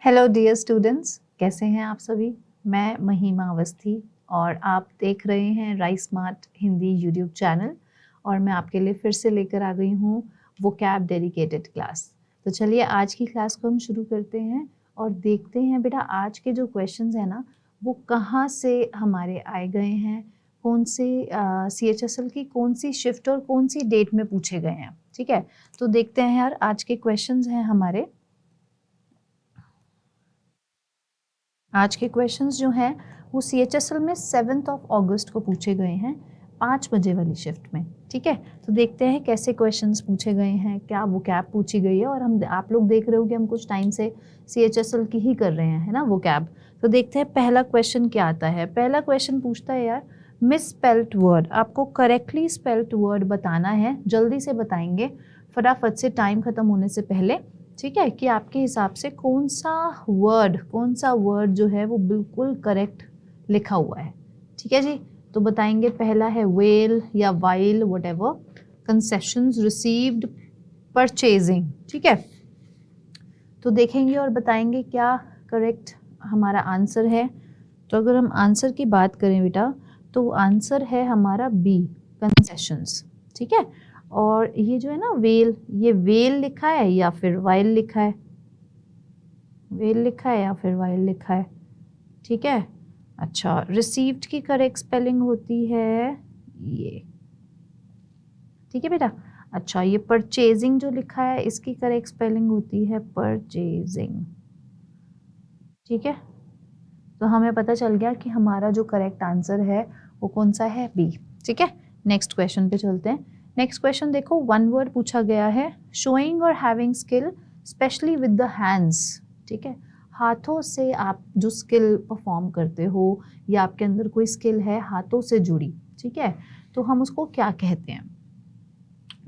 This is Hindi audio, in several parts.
हेलो डियर स्टूडेंट्स, कैसे हैं आप सभी। मैं महिमा अवस्थी और आप देख रहे हैं rice smart Hindi YouTube channel और मैं आपके लिए फिर से लेकर आ गई हूँ वोकैब डेडिकेटेड क्लास। तो चलिए आज की क्लास को हम शुरू करते हैं और देखते हैं बेटा आज के जो क्वेश्चंस हैं ना वो कहाँ से हमारे आए गए हैं, कौन से CHSL की कौन सी शिफ्ट और कौन सी डेट में पूछे गए हैं। ठीक है, तो देखते हैं यार आज के क्वेश्चंस हैं हमारे। आज के क्वेश्चंस जो हैं वो CHSL में 7 अगस्त को पूछे गए हैं 5 बजे वाली शिफ्ट में। ठीक है, तो देखते हैं कैसे क्वेश्चंस पूछे गए हैं, क्या वोकैब पूछी गई है। और हम आप लोग देख रहे हो कि हम कुछ टाइम से CHSL की ही कर रहे हैं, है ना, वोकैब। तो देखते हैं पहला क्वेश्चन क्या आता है। पहला क्वेश्चन पूछता है यार मिस स्पेल्ट वर्ड, आपको करेक्टली स्पेल्ट वर्ड बताना है, जल्दी से बताएंगे फटाफट से टाइम खत्म होने से पहले। ठीक है, कि आपके हिसाब से कौन सा वर्ड जो है वो बिल्कुल करेक्ट लिखा हुआ है। ठीक है जी, तो बताएंगे पहला है वेल या while what ever, concessions received, purchasing. ठीक है, तो देखेंगे और बताएंगे क्या करेक्ट हमारा आंसर है। तो अगर हम आंसर की बात करें बेटा तो आंसर है हमारा बी, कंसेशंस। ठीक है, और ये जो है ना वेल, ये वेल लिखा है या फिर वाइल लिखा है, वेल लिखा है या फिर वाइल लिखा है। ठीक है, अच्छा रिसीव्ड की करेक्ट स्पेलिंग होती है ये। ठीक है बेटा, अच्छा ये परचेजिंग जो लिखा है इसकी करेक्ट स्पेलिंग होती है परचेजिंग। ठीक है, तो हमें पता चल गया कि हमारा जो करेक्ट आंसर है वो कौन सा है, बी। ठीक है, नेक्स्ट क्वेश्चन पे चलते हैं। नेक्स्ट क्वेश्चन देखो, वन वर्ड पूछा गया है, शोइंग और having skill specially with the hands. ठीक है, हाथों से आप जो स्किल परफॉर्म करते हो या आपके अंदर कोई स्किल है हाथों से जुड़ी, ठीक है, तो हम उसको क्या कहते हैं।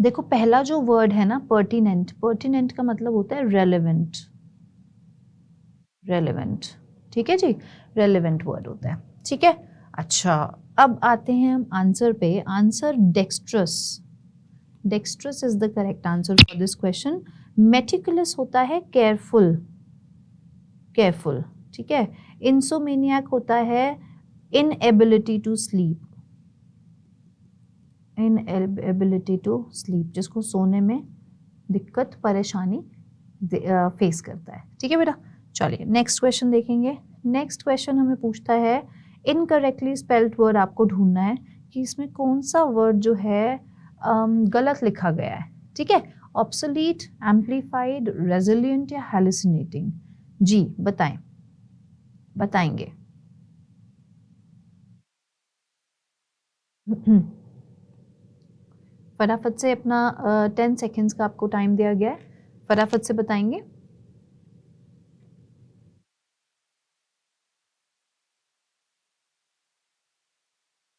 देखो पहला जो वर्ड है ना पर्टिनेंट, पर्टिनेंट का मतलब होता है रेलेवेंट, रेलेवेंट। ठीक है जी, रेलेवेंट वर्ड होता है। ठीक है, अच्छा अब आते हैं हम आंसर पे। Answer dextrous, dextrous is the correct answer for this question. Meticulous होता है केयरफुल, केयरफुल। ठीक है, इंसोमेनियाक होता है inability to sleep, inability to sleep, जिसको सोने में दिक्कत परेशानी फेस करता है। ठीक है बेटा, चलिए नेक्स्ट क्वेश्चन देखेंगे। नेक्स्ट क्वेश्चन हमें पूछता है इनकरेक्टली स्पेल्ड वर्ड आपको ढूंढना है कि इसमें कौन सा वर्ड जो है गलत लिखा गया है। ठीक है, ऑब्सोलीट, एम्पलीफाइड, रेजिलिएंट या हैलुसिनेटिंग। जी बताएं, बताएंगे। फटाफट से अपना 10 सेकेंड्स का आपको टाइम दिया गया है, फटाफट से बताएंगे।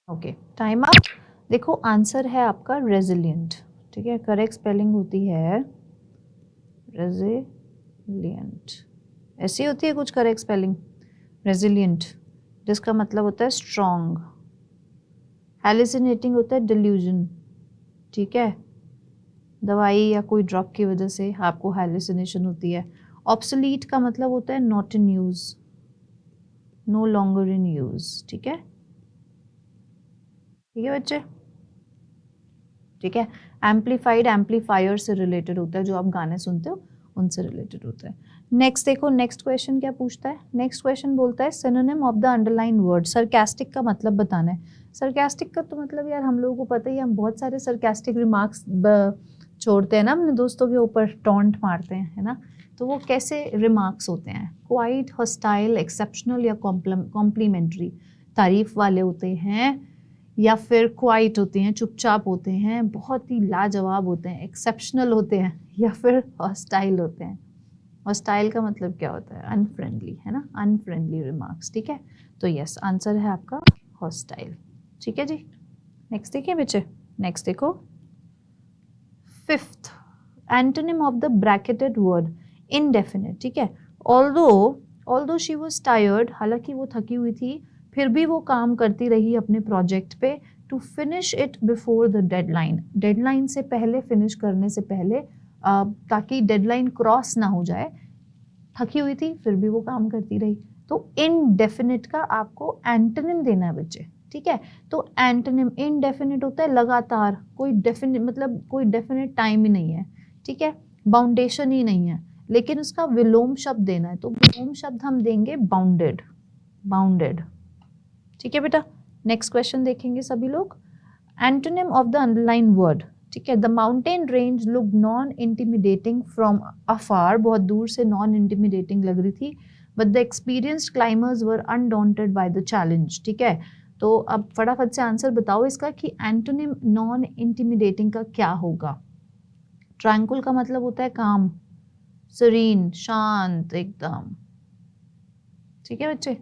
Okay, time up. देखो आंसर है आपका रेजिलिएंट। ठीक है, करेक्ट स्पेलिंग होती है रेजिलिएंट, ऐसी होती है कुछ करेक्ट स्पेलिंग, रेजिलिएंट, जिसका मतलब होता है स्ट्रॉन्ग। हैलुसिनेटिंग होता है डिल्यूजन। ठीक है, दवाई या कोई ड्रग की वजह से आपको हैलुसिनेशन होती है। ऑब्सोलीट का मतलब होता है not in use, no longer in use. ठीक है, ठीक है बच्चे, ठीक है। एम्पलीफाइड एम्पलीफायर से रिलेटेड होता है, जो आप गाने सुनते हो उनसे रिलेटेड होता है। नेक्स्ट देखो, नेक्स्ट क्वेश्चन क्या पूछता है। नेक्स्ट क्वेश्चन बोलता है synonym of the underline word, sarcastic का मतलब बताना है। सरकास्टिक का तो मतलब यार हम लोगों को पता ही है, हम बहुत सारे सरकास्टिक रिमार्क्स छोड़ते हैं ना अपने दोस्तों के ऊपर, टॉन्ट मारते हैं, है ना। तो वो कैसे रिमार्क्स होते हैं, क्वाइट, हॉस्टाइल, एक्सेप्शनल या कॉम्प्लीमेंट्री, तारीफ वाले होते हैं या फिर क्वाइट होते हैं, चुपचाप होते हैं, बहुत ही लाजवाब होते हैं, एक्सेप्शनल होते हैं या फिर हॉस्टाइल होते हैं। हॉस्टाइल का मतलब क्या होता है, अनफ्रेंडली, है ना, अनफ्रेंडली रिमार्क्स। ठीक है, तो यस आंसर है आपका हॉस्टाइल। ठीक है जी, नेक्स्ट देखिए बच्चे। नेक्स्ट देखो, fifth antonym of the bracketed word indefinite. ठीक है, ऑल्दो शी वाज टायर्ड, हालांकि वो थकी हुई थी, फिर भी वो काम करती रही अपने प्रोजेक्ट पे, to finish it before the deadline, deadline से पहले, फिनिश करने से पहले, ताकि डेडलाइन क्रॉस ना हो जाए, थकी हुई थी फिर भी वो काम करती रही। तो इनडेफिनिट का आपको एंटोनिम देना है बच्चे, ठीक है। तो एंटोनिम इनडेफिनिट होता है लगातार, कोई डेफिनिट मतलब कोई डेफिनिट टाइम ही नहीं है, ठीक है, बाउंडेशन ही नहीं है, लेकिन उसका विलोम शब्द देना है। तो विलोम शब्द हम देंगे बाउंडेड, बाउंडेड, ठीक है बेटा। नेक्स्ट क्वेश्चन देखेंगे सभी लोग। Antonym of the underline word, ठीक है। The mountain range look non intimidating from afar, बहुत दूर से नॉन इंटिमिडेटिंग लग रही थी, but the experienced climbers were undaunted by the challenge, ठीक है। तो अब फटाफट से आंसर बताओ इसका कि एंटोनिम नॉन इंटिमिडेटिंग का क्या होगा। ट्रैंकुल का मतलब होता है काम, सरीन, शांत एकदम, ठीक है बच्चे।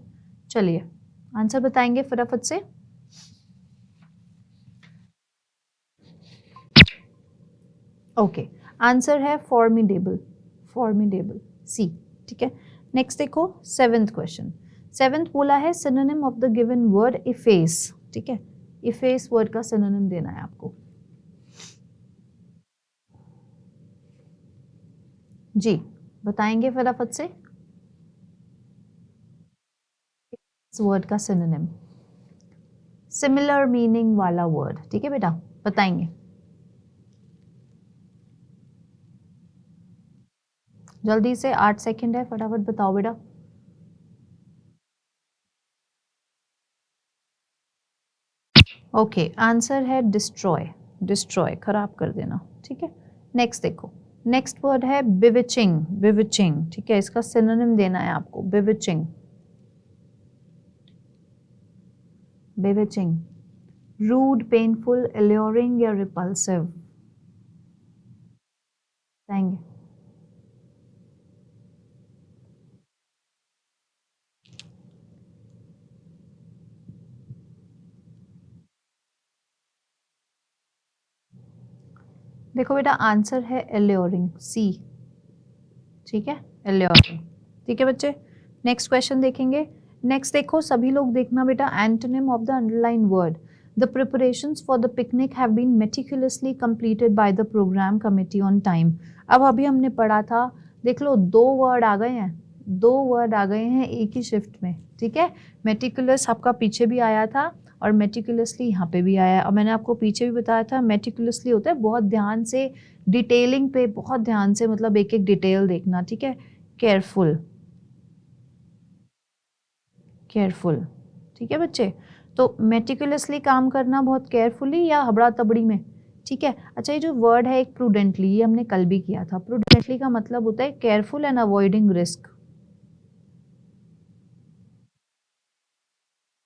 चलिए आंसर बताएंगे फटाफट से। ओके, आंसर है फॉर्मिडेबल, फॉर्मिडेबल, सी, ठीक है। नेक्स्ट देखो सेवेंथ क्वेश्चन। सेवेंथ बोला है synonym of the given word efface, ठीक है। इफेस वर्ड का सिनोनिम देना है आपको जी, बताएंगे फटाफट से इस वर्ड का सिनोनिम, सिमिलर मीनिंग वाला वर्ड, ठीक है बेटा, बताएंगे जल्दी से, 8 सेकंड है, फटाफट बताओ बेटा। ओके, आंसर है डिस्ट्रॉय, डिस्ट्रॉय, खराब कर देना, ठीक है। नेक्स्ट देखो, नेक्स्ट वर्ड है बिविचिंग, बिविचिंग, ठीक है। इसका सिनोनिम देना है आपको, बिविचिंग, बिविचिंग, रूड, पेनफुल, एल्योरिंग या रिपल्सिव, बताएंगे। देखो बेटा आंसर है एल्योरिंग, सी, ठीक है, एल्योरिंग, ठीक है बच्चे। नेक्स्ट क्वेश्चन देखेंगे। नेक्स्ट देखो सभी लोग देखना बेटा, antonym of the underline word, the preparations for the picnic have been meticulously completed by the programme committee on time. अब अभी हमने पढ़ा था, देख लो 2 वर्ड आ गए हैं, 2 वर्ड आ गए हैं एक ही शिफ्ट में, ठीक है। मेटिकुलस आपका पीछे भी आया था और मेटिकुलसली यहाँ पे भी आया है, और मैंने आपको पीछे भी बताया था मेटिकुलसली होता है बहुत ध्यान से, डिटेलिंग पे बहुत ध्यान से, मतलब एक एक डिटेल देखना, ठीक है, केयरफुल, केयरफुल, ठीक है बच्चे। तो मेटिकुलसली काम करना बहुत केयरफुली या हबड़ा तबड़ी में, ठीक है। अच्छा ये जो वर्ड है एक प्रूडेंटली, ये हमने कल भी किया था, प्रूडेंटली का मतलब होता है careful and avoiding risk,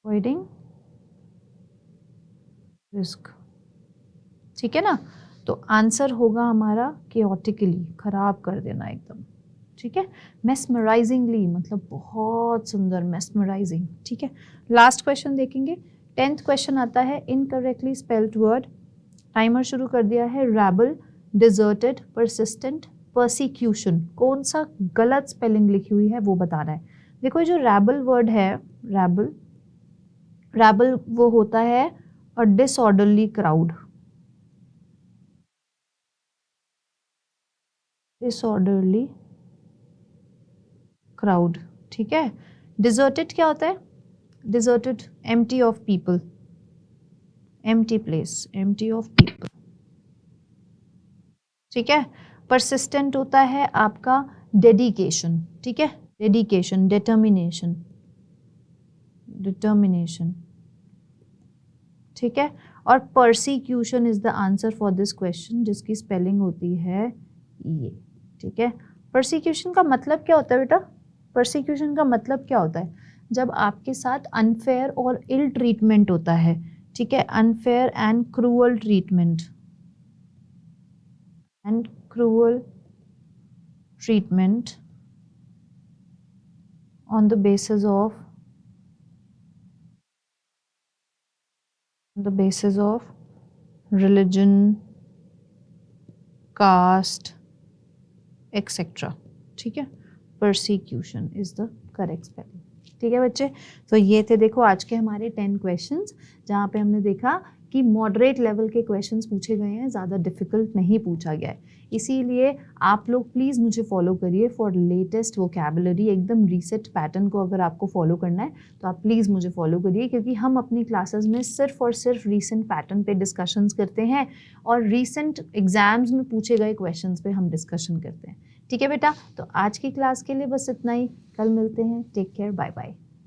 avoiding risk, ठीक है ना। तो आंसर होगा हमारा केओटिकली, खराब कर देना एकदम, ठीक है। मेस्मराइजिंगली मतलब बहुत सुंदर, मेस्मराइजिंग, ठीक है। लास्ट क्वेश्चन देखेंगे। 10th क्वेश्चन आता है इनकरेक्टली स्पेल्ड वर्ड, टाइमर शुरू कर दिया है। रैबल, डिजर्टेड, परसिस्टेंट, परसिक्यूशन, कौन सा गलत स्पेलिंग लिखी हुई है वो बताना है। देखो जो रैबल वर्ड है, रैबल, रैबल वो होता है अ डिसऑर्डरली क्राउड, डिसऑर्डरली क्राउड, ठीक है। डिजर्टेड क्या होता है, deserted empty of people, empty place, empty of people, ठीक है। परसिस्टेंट होता है आपका डेडिकेशन, ठीक है, डेडिकेशन, डिटर्मिनेशन, डिटर्मिनेशन, ठीक है। और persecution is the answer for this question, जिसकी स्पेलिंग होती है ये, ठीक है। परसिक्यूशन का मतलब क्या होता है बेटा, परसिक्यूशन का मतलब क्या होता है, जब आपके साथ अनफेयर और इल ट्रीटमेंट होता है, ठीक है, unfair and cruel treatment, and cruel treatment on the basis of, the basis of religion, caste, etc, ठीक है। persecution is the correct spelling, ठीक है बच्चे। तो ये थे देखो आज के हमारे 10 क्वेश्चंस, जहाँ पे हमने देखा कि मॉडरेट लेवल के क्वेश्चंस पूछे गए हैं, ज़्यादा डिफ़िकल्ट नहीं पूछा गया है। इसीलिए आप लोग प्लीज़ मुझे फॉलो करिए फॉर लेटेस्ट वोकैबुलरी। एकदम रीसेट पैटर्न को अगर आपको फॉलो करना है तो आप प्लीज़ मुझे फॉलो करिए, क्योंकि हम अपनी क्लासेस में सिर्फ और सिर्फ रीसेंट पैटर्न पे डिस्कशंस करते हैं और रीसेंट एग्जाम्स में पूछे गए क्वेश्चंस पे हम डिस्कशन करते हैं। ठीक है बेटा, तो आज की क्लास के लिए बस इतना ही। कल मिलते हैं। Take care, bye bye.